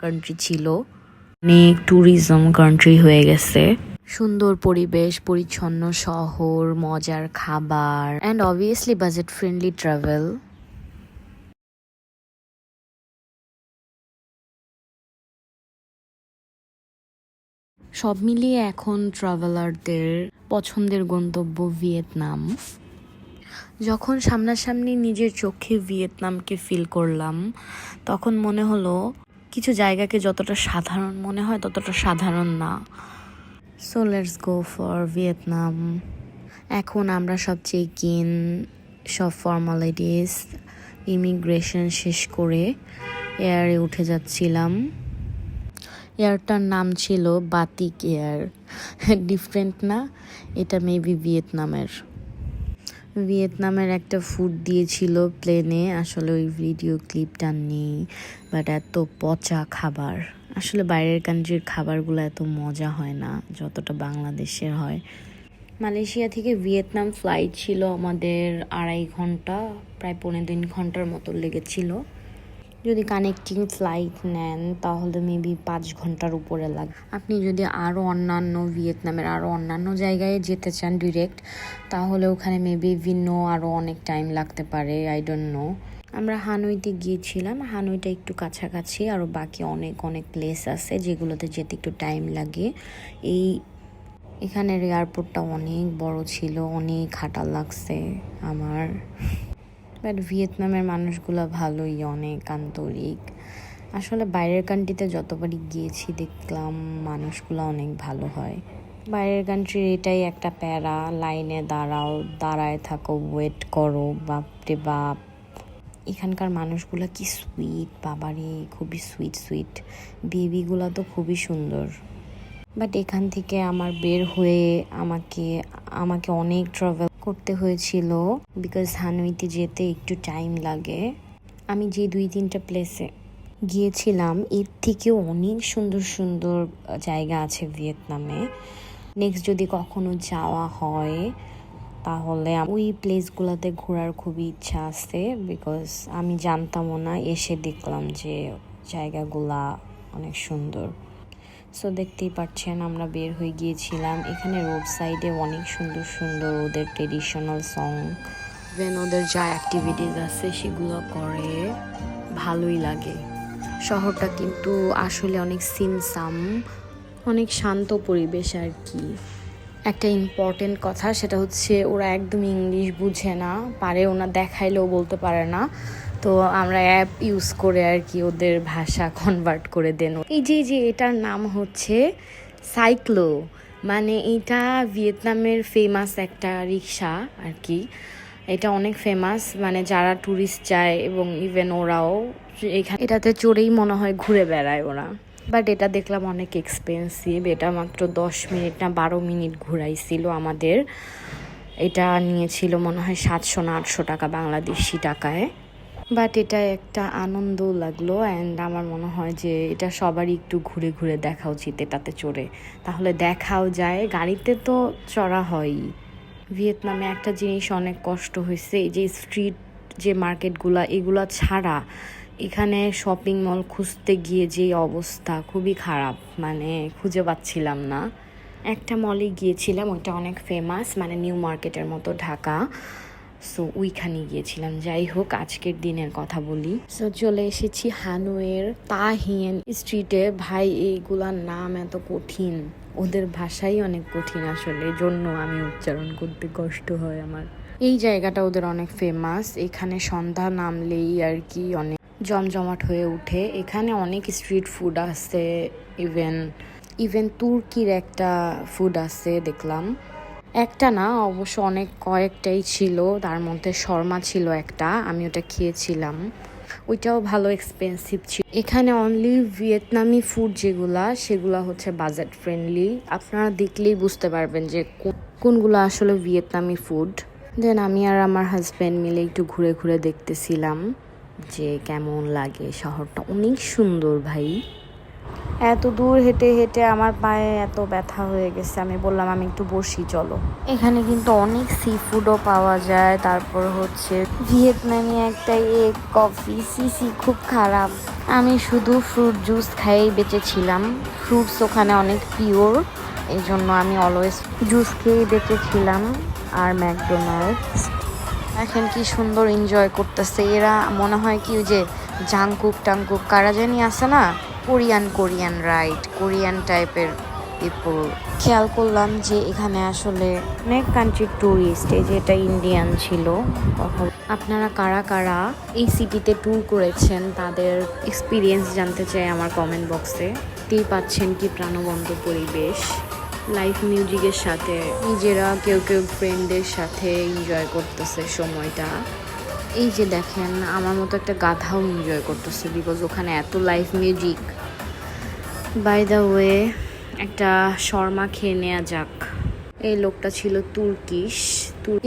Country ছিল, অনেক tourism country হয়ে গেছে। সুন্দর পরিবেশ, পরিচ্ছন্ন শহর, মজার খাবার and obviously budget friendly travel. সব মিলিয়ে এখন ট্রাভেলারদের পছন্দের গন্তব্য ভিয়েতনাম। যখন সামনাসামনি নিজের চোখে ভিয়েতনামকে ফিল করলাম, তখন মনে হলো কিছু জায়গাকে যতটা সাধারণ মনে হয় ততটা সাধারণ না। So let's go for Vietnam. এখন আমরা সব চেক ইন, সব ফর্মালিটিস, ইমিগ্রেশন শেষ করে এয়ারে উঠে যাচ্ছিলাম। এয়ারটার নাম ছিল বাতিক এয়ার। ডিফারেন্ট না? এটা মেবি ভিয়েতনামের একটা ফুড দিয়েছিল প্লেনে। আসলে ওই ভিডিও ক্লিপটা নেই, বাট এত পচা খাবার। আসলে বাইরের কান্ট্রির খাবারগুলো এত মজা হয় না যতটা বাংলাদেশের হয়। মালয়েশিয়া থেকে ভিয়েতনাম ফ্লাইট ছিল আমাদের 2.5 ঘন্টা, প্রায় 3.5 ঘন্টার মতো লেগেছিল। যদি কানেক্টিং ফ্লাইট নেন তাহলে মেবি 5 ঘন্টার উপরে লাগে। আপনি যদি ভিয়েতনামের আরও অন্যান্য জায়গায় যেতে চান ডিরেক্ট, তাহলে ওখানে মেবি আরও অনেক টাইম লাগতে পারে, আই ডোন্ট নো। আমরা হানইতে গিয়েছিলাম। হানইটা একটু কাছাকাছি, আরও বাকি অনেক অনেক প্লেস আছে যেগুলোতে যেতে একটু টাইম লাগে। এখানের এয়ারপোর্টটা অনেক বড় ছিল, অনেক হাঁটা লাগছে আমার। বাট ভিয়েতনামের মানুষগুলো ভালোই, অনেক আন্তরিক। আসলে বাইরের কান্ট্রিতে যতবারই গিয়েছি দেখলাম মানুষগুলো অনেক ভালো হয়। বাইরের কান্ট্রির এটাই একটা প্যারা, লাইনে দাঁড়ায় থাকো, ওয়েট করো, বাপরে বাপ। এখানকার মানুষগুলো কি সুইট, বাবারে, খুবই সুইট। বেবিগুলো তো খুবই সুন্দর। বাট এখান থেকে আমার বের হয়ে আমাকে অনেক ট্রাভেল করতে হয়েছিল, বিকজ হানইতে যেতে একটু টাইম লাগে। আমি যে 2-3টা প্লেসে গিয়েছিলাম এর থেকেও অনেক সুন্দর সুন্দর জায়গা আছে ভিয়েতনামে। নেক্সট যদি কখনো যাওয়া হয় তাহলে ওই প্লেসগুলোতে ঘোরার খুবই ইচ্ছা আছে, বিকজ আমি জানতামও না, এসে দেখলাম যে জায়গাগুলা অনেক সুন্দর। সো দেখতেই পাচ্ছেন আমরা বের হয়ে গিয়েছিলাম। এখানে রোড সাইডে অনেক সুন্দর সুন্দর ওদের ট্রেডিশনাল সং, ইভেন ওদের যা অ্যাক্টিভিটিস আছে সেগুলো করে, ভালোই লাগে। শহরটা কিন্তু আসলে অনেক সিমসাম, অনেক শান্ত পরিবেশ আর কি। একটা ইম্পর্টেন্ট কথা, সেটা হচ্ছে ওরা একদম ইংলিশ বুঝে না, পারেও না, দেখাইলেও বলতে পারে না। তো আমরা অ্যাপ ইউজ করে আর কি ওদের ভাষা কনভার্ট করে দেন। এই যে এটার নাম হচ্ছে সাইক্লো, মানে এটা ভিয়েতনামের ফেমাস একটা রিক্সা আর কি। এটা অনেক ফেমাস, মানে যারা ট্যুরিস্ট যায় এবং ইভেন ওরাও এটাতে চড়েই মনে হয় ঘুরে বেড়ায় ওরা। বাট এটা দেখলাম অনেক এক্সপেন্সিভ। এটা মাত্র 10 মিনিট না 12 মিনিট ঘুরাইছিল আমাদের। এটা নিয়েছিল মনে হয় 700 না 800 টাকা বাংলাদেশি টাকায়। বাট এটা একটা আনন্দ লাগলো, অ্যান্ড আমার মনে হয় যে এটা সবারই একটু ঘুরে ঘুরে দেখা উচিত এটাতে চড়ে, তাহলে দেখাও যায়। গাড়িতে তো চড়া হয়ই। ভিয়েতনামে একটা জিনিস অনেক কষ্ট হয়েছে, এই যে স্ট্রিট যে মার্কেটগুলা এগুলা ছাড়া এখানে শপিং মল খুঁজতে গিয়ে যে অবস্থা, খুবই খারাপ, মানে খুঁজে পাচ্ছিলাম না। একটা মলে গিয়েছিলাম, ওইটা অনেক ফেমাস, মানে নিউ মার্কেটের মতো ঢাকা। সো ওইখানে গিয়েছিলাম। যাই হোক, আজকের দিনের কথা বলি। সো চলে এসেছি হানইয়ের তা হিয়েন স্ট্রিটে। ভাই, এইগুলার নাম এত কঠিন, ওদের ভাষাই অনেক কঠিন আসলে, জন্য আমি উচ্চারণ করতে কষ্ট হয় আমার। এই জায়গাটা ওদের অনেক ফেমাস। এখানে সন্ধ্যা নামলেই আর কি অনেক জমজমাট হয়ে ওঠে। এখানে অনেক স্ট্রিট ফুড আছে, ইভেন তুর্কির একটা ফুড আছে দেখলাম। একটা না, অবশ্য অনেক কয়েকটাই ছিল, তার মধ্যে শর্মা ছিল একটা, আমি ওটা খেয়েছিলাম, ওইটাও ভালো এক্সপেন্সিভ ছিল। এখানে অনলি ভিয়েতনামি ফুড সেগুলা হচ্ছে বাজেট ফ্রেন্ডলি। আপনারা দেখলেই বুঝতে পারবেন যে কোনগুলো আসলে ভিয়েতনামি ফুড। দেন আমি আর আমার হাজব্যান্ড মিলে একটু ঘুরে ঘুরে দেখতেছিলাম যে কেমন লাগে। শহরটা অনেক সুন্দর ভাই। এত দূর হেঁটে হেঁটে আমার পায়ে এত ব্যথা হয়ে গেছে, আমি বললাম আমি একটু বসি চলো। এখানে কিন্তু অনেক সি ফুডও পাওয়া যায়। তারপর হচ্ছে ভিয়েতনামি একটা এগ কফি, সিসি খুব খারাপ। আমি শুধু ফ্রুট জুস খাইয়েই বেঁচেছিলাম। ফ্রুটস ওখানে অনেক পিওর, এই জন্য আমি অলওয়েজ জুস খেয়েই বেঁচেছিলাম। আর ম্যাকডোনাল্ডস এখন কি সুন্দর এনজয় করতেছে এরা, মনে হয় কি ওই যে জাংকুক টাংকুক কারা জানি আছে না, কোরিয়ান রাইট, কোরিয়ান টাইপের পিপল। খেয়াল করলাম যে এখানে আসলে অনেক কান্ট্রির ট্যুরিস্ট, এই যে এটা ইন্ডিয়ান ছিল। আপনারা কারা কারা এই সিটিতে ট্যুর করেছেন তাদের এক্সপিরিয়েন্স জানতে চাই আমার কমেন্ট বক্সে। দেখতেই পাচ্ছেন কি প্রাণবন্ত পরিবেশ, লাইভ মিউজিকের সাথে নিজেরা কেউ কেউ ফ্রেন্ডদের সাথে এনজয় করতেছে সময়টা। এই যে দেখেন আমার মতো একটা গাধাও এনজয় করতেছে বিকজ ওখানে এত live music. By the way একটা শর্মা খেয়ে নেওয়া যাক। এই লোকটা ছিল তুর্কিশ,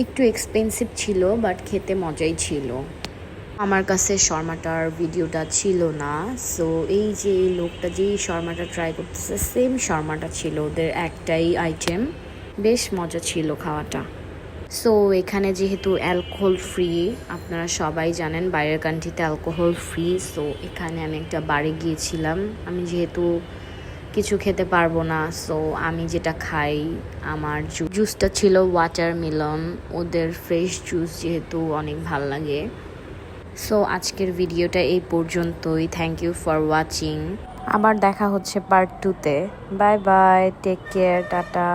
একটু এক্সপেন্সিভ ছিল বাট খেতে মজাই ছিল। আমার কাছে শর্মাটার ভিডিওটা ছিল না, সো এই যে এই লোকটা যেই শর্মাটা ট্রাই করতেছে সেম শর্মাটা ছিল ওদের একটাই আইটেম, বেশ মজা ছিল খাওয়াটা। সো এখানে যেহেতু অ্যালকোহল ফ্রি, আপনারা সবাই জানেন বাইরের কান্ট্রিতে অ্যালকোহল ফ্রি। সো এখানে আমি একটা বারে গিয়েছিলাম, আমি যেহেতু কিছু খেতে পারবো না, সো আমি যেটা খাই আমার জুসটা ছিল ওয়াটারমেলন, ওদের ফ্রেশ জুস যেহেতু অনেক ভাল লাগে। সো আজকের ভিডিওটা এই পর্যন্তই। Thank you for watching. আবার দেখা হচ্ছে পার্ট 2-তে। Bye bye, take care, tata.